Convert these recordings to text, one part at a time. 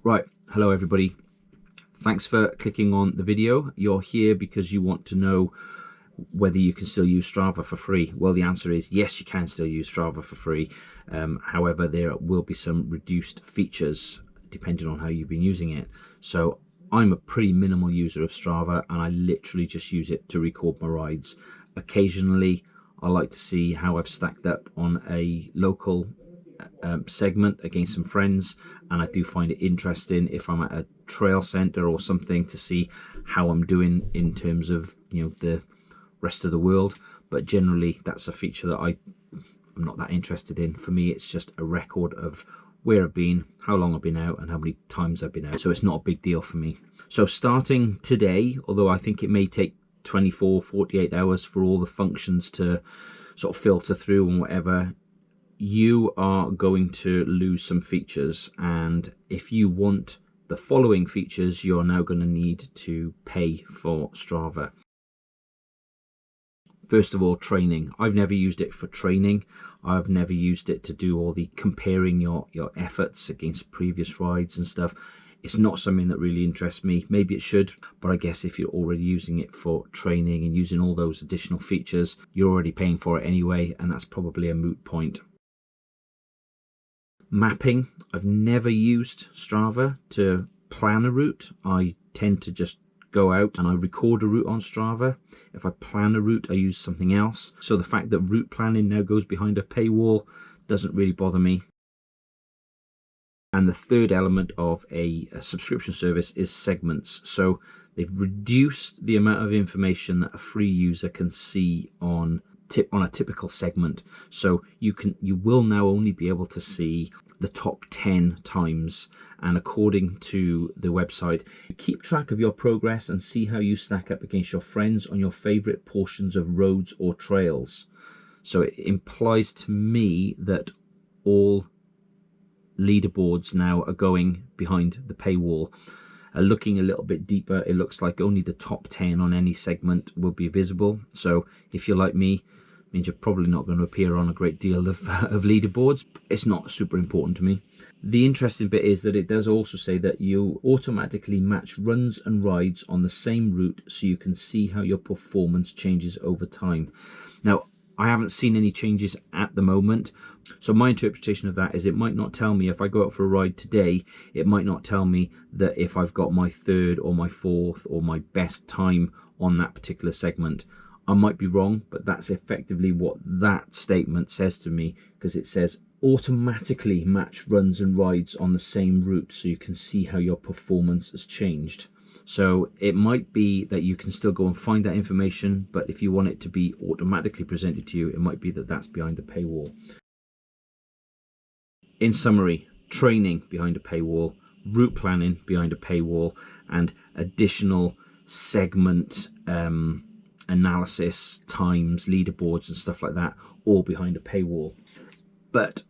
Right, hello everybody. Thanks for clicking on the video. You're here because you want to know whether you can still use Strava for free. Well, the answer is yes, you can still use Strava for free. However, there will be some reduced features depending on how you've been using it. So I'm a pretty minimal user of Strava, and I literally just use it to record my rides. Occasionally, I like to see how I've stacked up on a local segment against some friends, and I do find it interesting if I'm at a trail center or something to see how I'm doing in terms of, you know, the rest of the world. But generally that's a feature that I'm not that interested in. For me, it's just a record of where I've been, how long I've been out, and how many times I've been out. So it's not a big deal for me. So starting today, although I think it may take 24-48 hours for all the functions to sort of filter through and whatever, you are going to lose some features. And if you want the following features, you're now going to need to pay for Strava. First of all, training. I've never used it for training. I've never used it to do all the comparing your efforts against previous rides and stuff. It's not something that really interests me. Maybe it should, but I guess if you're already using it for training and using all those additional features, you're already paying for it anyway, and that's probably a moot point. Mapping. I've never used Strava to plan a route. I tend to just go out and I record a route on Strava. If I plan a route, I use something else. So the fact that route planning now goes behind a paywall doesn't really bother me. And the third element of a subscription service is segments. So they've reduced the amount of information that a free user can see on a typical segment. So you will now only be able to see the top 10 times, and according to the website, keep track of your progress and see how you stack up against your friends on your favorite portions of roads or trails. So it implies to me that all leaderboards now are going behind the paywall. Looking a little bit deeper, it looks like only the top 10 on any segment will be visible. So if you're like me, it means you're probably not going to appear on a great deal of leaderboards. It's not super important to me. The interesting bit is that it does also say that you automatically match runs and rides on the same route so you can see how your performance changes over time. Now, I haven't seen any changes at the moment, so my interpretation of that is it might not tell me if I go out for a ride today, it might not tell me that if I've got my third or my fourth or my best time on that particular segment. I might be wrong, but that's effectively what that statement says to me, because it says automatically match runs and rides on the same route so you can see how your performance has changed. So it might be that you can still go and find that information, but if you want it to be automatically presented to you, it might be that that's behind the paywall. In summary, training behind a paywall, route planning behind a paywall, and additional segment analysis, times, leaderboards and stuff like that, all behind a paywall. But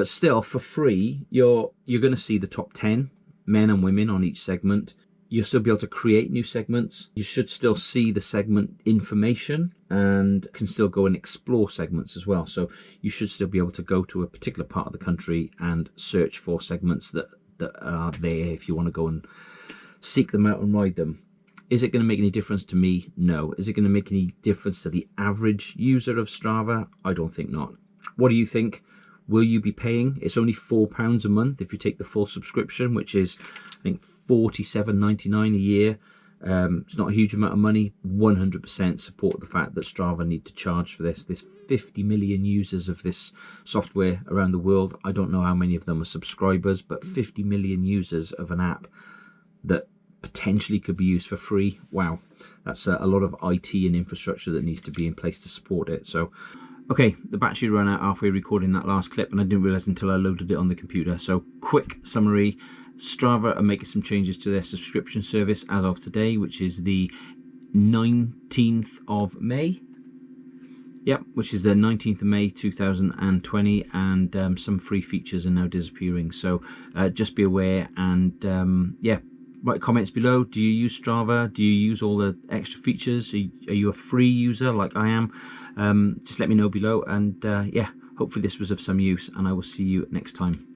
still, for free, you're going to see the top 10 men and women on each segment. You'll still be able to create new segments. You should still see the segment information and can still go and explore segments as well. So you should still be able to go to a particular part of the country and search for segments that are there if you want to go and seek them out and ride them. Is it going to make any difference to me? No. Is it going to make any difference to the average user of Strava? I don't think not. What do you think? Will you be paying? It's only £4 a month if you take the full subscription, which is, I think, $47.99 a year. It's not a huge amount of money. 100% support the fact that Strava need to charge for this. There's 50 million users of this software around the world. I don't know how many of them are subscribers, but 50 million users of an app that potentially could be used for free. Wow, that's a lot of IT and infrastructure that needs to be in place to support it. So okay, the battery ran out halfway recording that last clip, and I didn't realize until I loaded it on the computer. So quick summary: Strava are making some changes to their subscription service as of today, which is the 19th of May. Yep, which is the 19th of May 2020, and some free features are now disappearing. So just be aware, and yeah, write comments below. Do you use Strava? Do you use all the extra features? Are you a free user like I am? Just let me know below, and yeah, hopefully this was of some use, and I will see you next time.